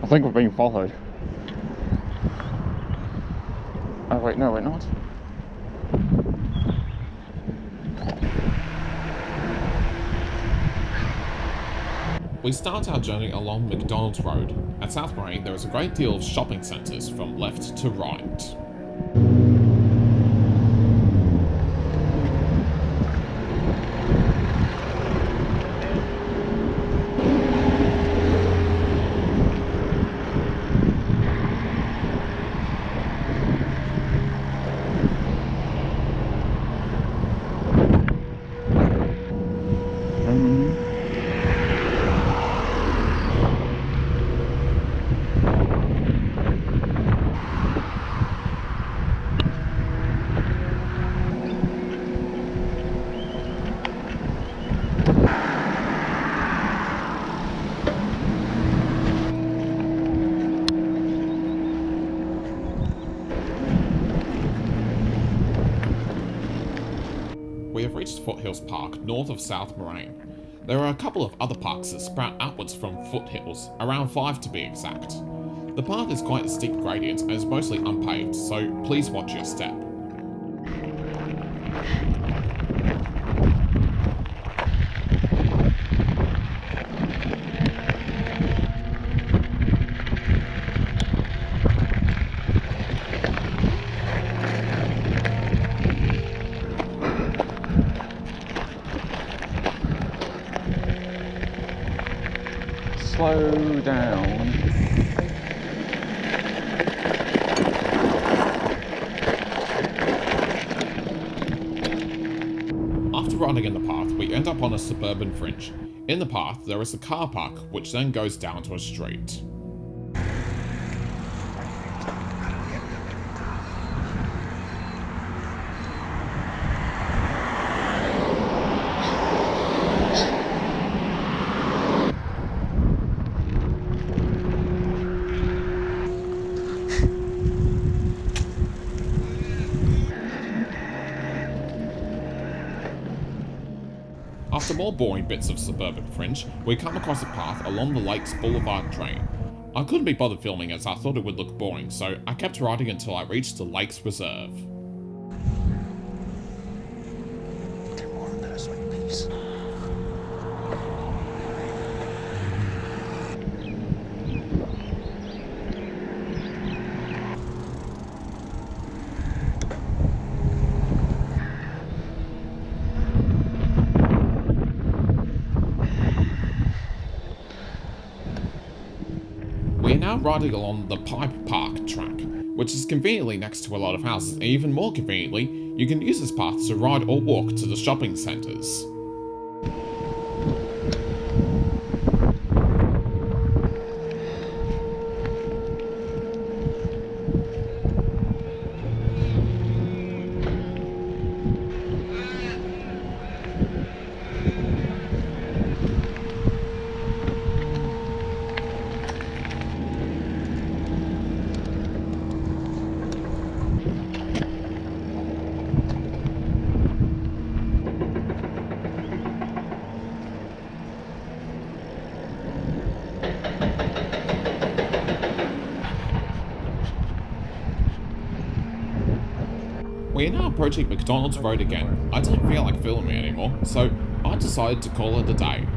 I think we're being followed. Oh wait, no we're not. We start our journey along McDonald's Road. At South Morang, there is a great deal of shopping centres from left to right. We have reached Foothills Park, north of South Morang. There are a couple of other parks that sprout outwards from Foothills, around 5 to be exact. The park is quite a steep gradient and is mostly unpaved, so please watch your step. Slow down. After riding in the path, we end up on a suburban fringe. In the path, there is a car park, which then goes down to a street. After more boring bits of Suburban Fringe, we come across a path along the lake's Boulevard Train. I couldn't be bothered filming as I thought it would look boring, so I kept riding until I reached the lake's reserve. We are now riding along the Pipe Park track, which is conveniently next to a lot of houses, and even more conveniently, you can use this path to ride or walk to the shopping centres. We are now approaching McDonald's Road again. I didn't feel like filming anymore, so I decided to call it a day.